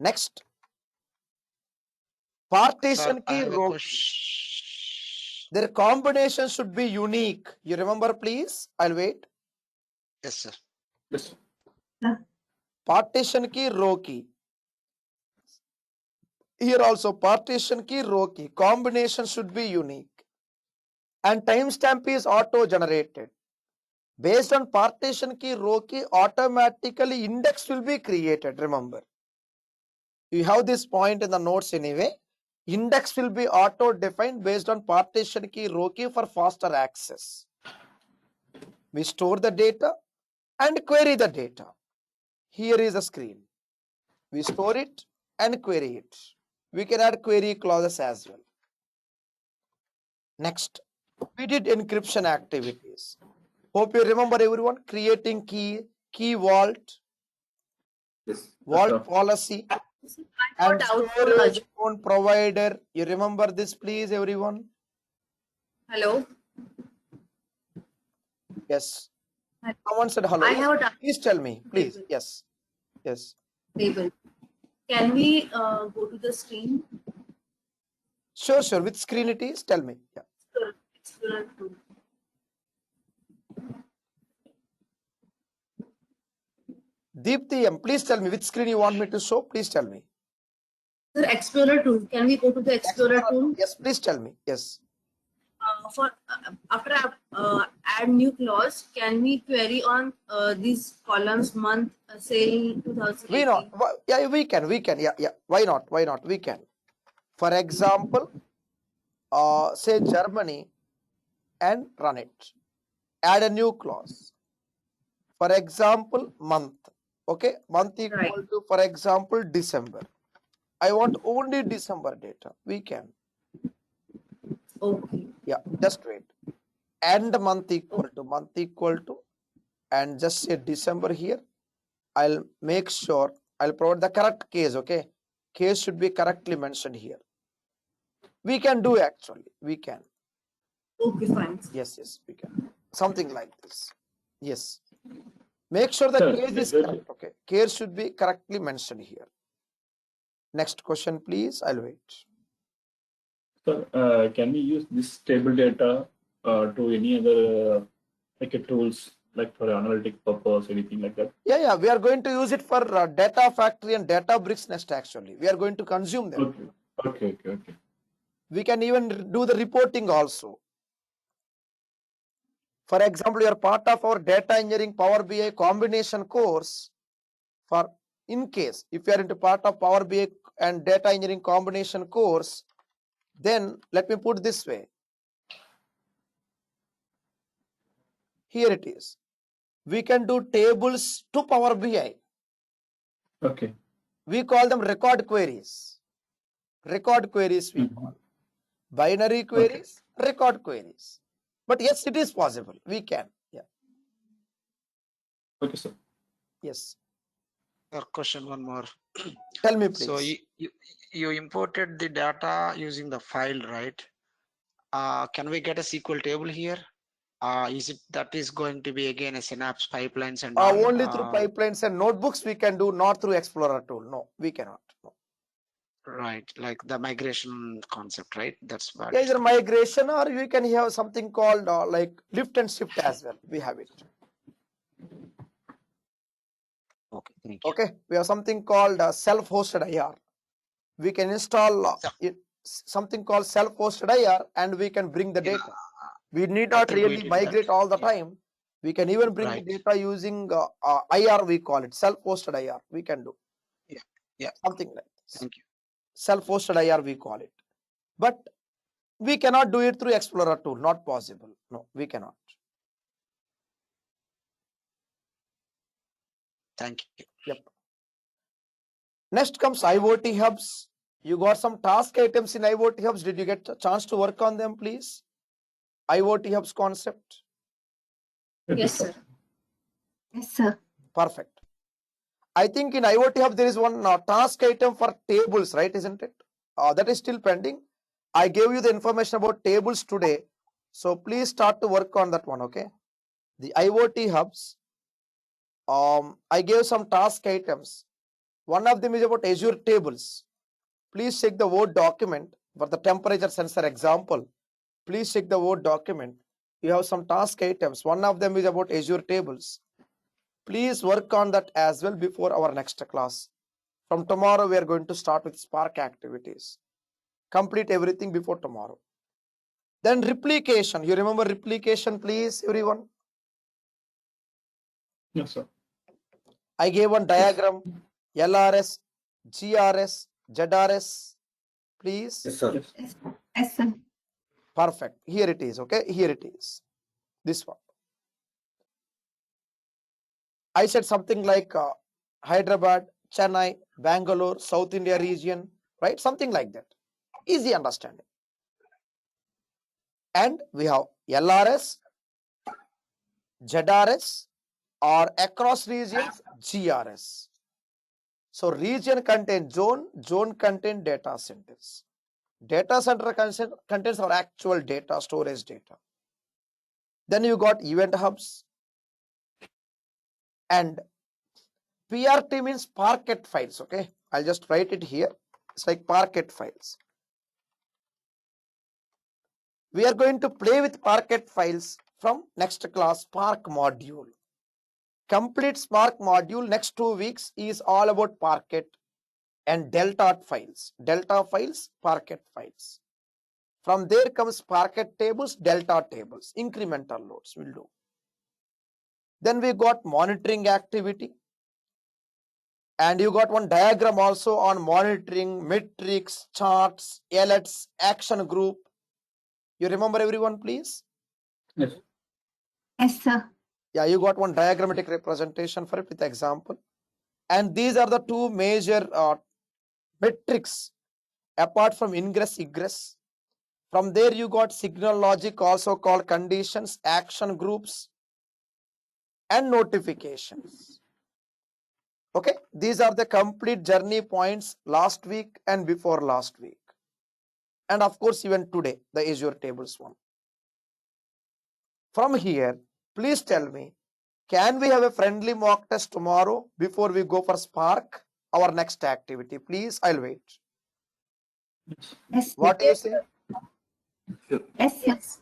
Next, partition Sir, I key have a row. question. Their combination should be unique. You remember, please? I'll wait. Yes, sir. Yes. Partition key, row key. Here also partition key, row key. Combination should be unique. And timestamp is auto-generated. Based on partition key, row key, automatically index will be created. Remember, you have this point in the notes anyway. Index will be auto-defined based on partition key, row key for faster access. We store the data and query the data. Here is a screen. We store it and query it. We can add query clauses as well. Next, we did encryption activities. Hope you remember everyone, creating key vault, Yes. vault policy, and storage phone provider. You remember this, please, everyone? Hello. Yes. Someone said hello. I have a Please tell me, please. Yes. Yes. table. Can we go to the screen? Sure, sure. Which screen it is? Tell me. Yeah. Explorer tool. Deepthi M, please tell me which screen you want me to show. Please tell me. Sir, Explorer tool. Can we go to the Explorer tool? Yes, please tell me. Yes. After add new clause, can we query on these columns month, say 2018? We not. Yeah, we can. Yeah, yeah. Why not? Why not? We can. For example, say Germany and run it. Add a new clause. For example, month. Okay, month equal to, for example, December. I want only December data. We can. Okay. Yeah, just wait. And month equal to, and just say December here. I'll make sure I'll provide the correct case. Okay, case should be correctly mentioned here. We can do actually. We can. Okay, fine. Yes, yes, we can. Something like this. Yes. Make sure the case is correct. Okay, case should be correctly mentioned here. Next question, please. I'll wait. Sir, can we use this table data to any other like tools, like for analytic purpose, anything like that? Yeah, yeah. We are going to use it for data factory and data bricks next. Actually, we are going to consume them. Okay. We can even do the reporting also. For example, you are part of our data engineering Power BI combination course. For in case if you are into part of Power BI and data engineering combination course, then let me put this way. Here it is. We can do tables to Power BI. Okay. We call them record queries. Record queries we call. Binary queries, record queries. But yes, it is possible. We can. Yeah. Okay, sir. Yes. Sir, question one more. Tell me, please. So you imported the data using the file, right? Can we get a SQL table here? Is it that is going to be again a Synapse pipelines and all? Only through pipelines and notebooks we can do, not through Explorer tool. No, we cannot. No. Right, like the migration concept, right? That's what. Either migration or you can have something called like lift and shift as well. We have it. Okay, thank you. Okay, we have something called self-hosted IR. We can install something called self-hosted IR and we can bring the data. We need not really migrate all the time. We can even bring the data using IR, we call it self-hosted IR. We can do. Yeah. Something like this. Thank you. Self-hosted IR, we call it. But we cannot do it through Explorer tool. Not possible. No, we cannot. Thank you. Yep. Next comes IoT hubs. You got some task items in IoT hubs. Did you get a chance to work on them, please? IoT hubs concept. Yes, sir. Yes, sir. Perfect. I think in IoT hub there is one task item for tables, right? Isn't it? That is still pending. I gave you the information about tables today. So please start to work on that one, okay? The IoT hubs. I gave some task items. One of them is about Azure tables. Please check the Word document for the temperature sensor example. Please check the Word document. You have some task items. One of them is about Azure tables. Please work on that as well before our next class. From tomorrow, we are going to start with Spark activities. Complete everything before tomorrow. Then replication. You remember replication, please, everyone? Yes, sir. I gave one diagram. LRS, GRS, ZRS. Please. Yes, sir. Yes. Yes, sir. Perfect. Here it is. Okay. Here it is. This one. I said something like Hyderabad, Chennai, Bangalore, South India region, right? Something like that. Easy understanding. And we have LRS, ZRS, or across regions, GRS. So region contains zone, zone contains data centers. Data center contains our actual data, storage data. Then you got event hubs. And PRT means parquet files, okay? I'll just write it here. It's like parquet files. We are going to play with parquet files from next class, Spark module. Complete Spark module next 2 weeks is all about parquet and delta files. Delta files, parquet files. From there comes parquet tables, delta tables, incremental loads will do. Then we got monitoring activity. And you got one diagram also on monitoring, metrics, charts, alerts, action group. You remember everyone, please? Yes. Yes, sir. Yeah, you got one diagrammatic representation for it with example. And these are the two major metrics apart from ingress, egress. From there you got signal logic, also called conditions, action groups, and notifications. Okay, these are the complete journey points last week and before last week. And of course, even today, the Azure tables one. From here, please tell me, can we have a friendly mock test tomorrow before we go for Spark, our next activity? Please, I'll wait. Yes, sir. What do you say? Yes, yes.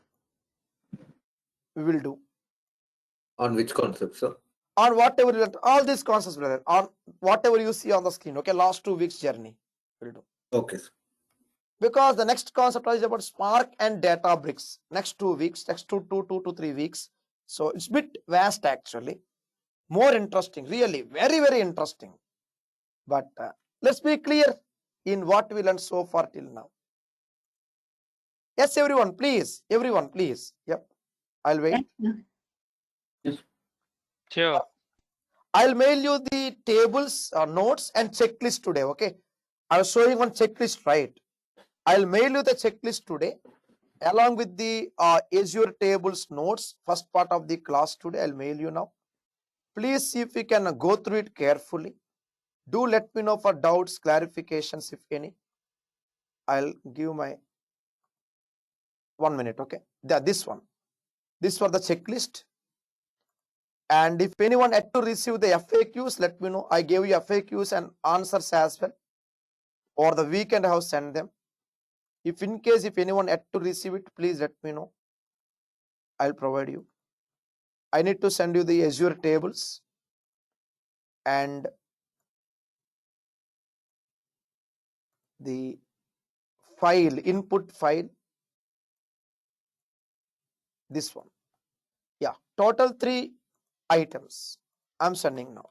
We will do. On which concept, sir? On whatever you want, all these concepts, brother, on whatever you see on the screen, okay? Last 2 weeks journey, we'll do. Okay, sir. Because the next concept is about Spark and Databricks. Next 2 weeks, next 2 to 3 weeks. So it's a bit vast actually. More interesting, really, very, very interesting. But let's be clear in what we learned so far till now. Yes, everyone, please. Everyone, please. Yep. I'll wait. Yes, sir. Sure. I'll mail you the tables, notes, and checklist today. Okay. I was showing one checklist, right? I'll mail you the checklist today along with the Azure tables notes. First part of the class today, I'll mail you now. Please see if you can go through it carefully. Do let me know for doubts, clarifications, if any. I'll give my 1 minute. Okay. This one. This for the checklist. And if anyone had to receive the FAQs, let me know. I gave you FAQs and answers as well. Or the weekend I have sent them. If in case if anyone had to receive it, please let me know. I'll provide you. I need to send you the Azure tables and the file, input file. This one. Yeah, total 3 items I'm sending now.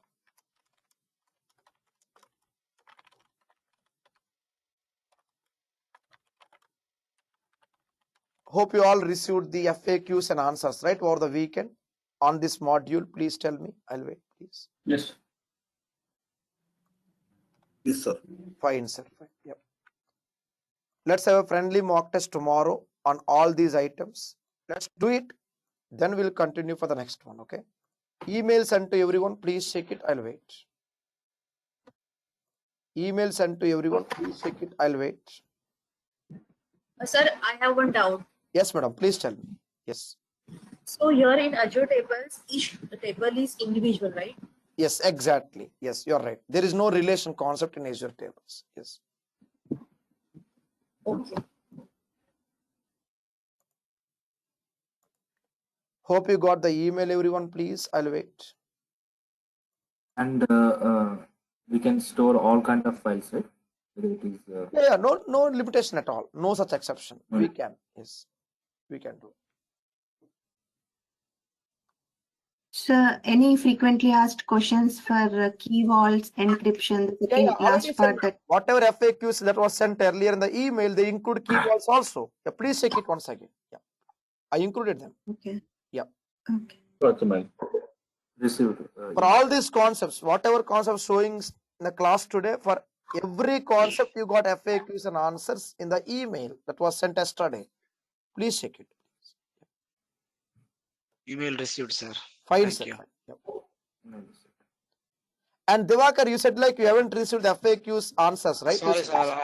Hope you all received the FAQs and answers, right, over the weekend on this module. Please tell me. I'll wait, please. Yes. Yes, sir. Fine, sir. Fine. Yep. Let's have a friendly mock test tomorrow on all these items. Let's do it. Then we'll continue for the next one. Okay. Email sent to everyone. Please check it. I'll wait. Email sent to everyone. Please check it. I'll wait. Sir, I have one doubt. Yes, madam. Please tell me. Yes. So here in Azure tables, each table is individual, right? Yes, exactly. Yes, you're right. There is no relation concept in Azure tables. Yes. Okay. Hope you got the email, everyone. Please, I'll wait. And we can store all kind of files, right? Whether it is Yeah, no limitation at all. No such exception. We can. Yes, we can do. So any frequently asked questions for key vaults, encryption, the second Already last sent part that whatever FAQs that was sent earlier in the email, they include key vaults also. Yeah, please check it once again. Yeah, I included them. okay. Yeah. Okay. Got the mail. received. For all these concepts, whatever concepts showing in the class today, for every concept you got FAQs and answers in the email that was sent yesterday. Please check it. Email received, sir. Fine, Thank sir. you. Fine. Yep. And Divakar, you said like you haven't received the FAQs answers, right? Sorry, sir.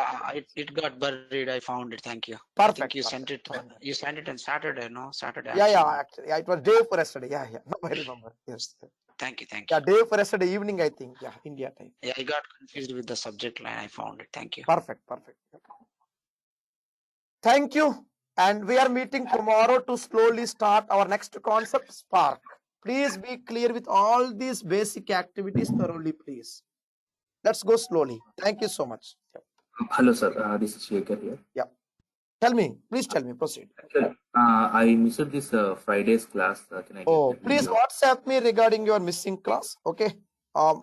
It got buried. I found it. Thank you. I think Perfect. you sent it. Fine. You sent it on Saturday, no? Saturday. Yeah, afternoon. actually, yeah, it was day for yesterday. Yeah. Now I remember. Yes. Thank you. Thank Yeah, you. day for yesterday evening, I think. Yeah, India time. Yeah, I got confused with the subject line. I found it. Thank you. Perfect. Yep. Thank you. And we are meeting tomorrow to slowly start our next concept, Spark. Please be clear with all these basic activities thoroughly, please. Let's go slowly. Thank you so much. Yep. Hello, sir. This is Shekhar here. Yeah. Tell me. Please tell me. Proceed. I missed this Friday's class. Can I get Oh, the please video? WhatsApp me regarding your missing class. Okay. I'll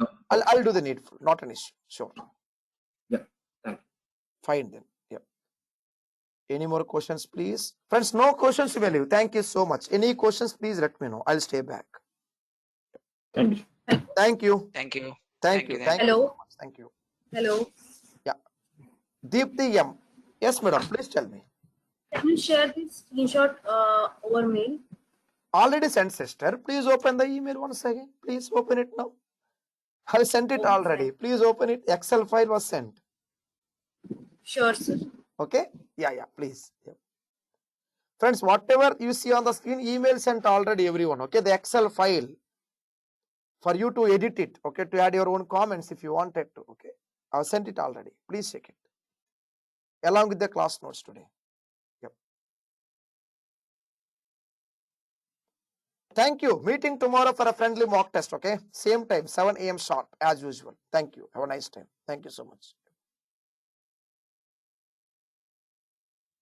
do the needful. Not an issue. Sure. Yeah. Thank you. Fine then. Yep. Any more questions, please? Friends, no questions you may leave. Thank you so much. Any questions, please let me know. I'll stay back. Thank you. Thank you. Thank you. Thank you. Thank you Hello. so much. Thank you. Hello. Yeah. Deepthi M. Yes, madam. Please tell me. Can you share this screenshot over mail? Already sent, sister. Please open the email once again. Please open it now. I sent it already. Please open it. Excel file was sent. Sure, sir. Okay. Yeah. Please. Yeah. Friends, whatever you see on the screen, email sent already, everyone. Okay. The Excel file for you to edit it. Okay. To add your own comments if you wanted to. Okay. I've sent it already. Please check it. Along with the class notes today. Yep. Thank you. Meeting tomorrow for a friendly mock test. Okay. Same time, 7 a.m. sharp as usual. Thank you. Have a nice time. Thank you so much.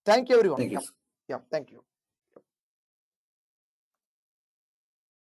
Thank you, everyone. Thank you. Yeah. Thank you.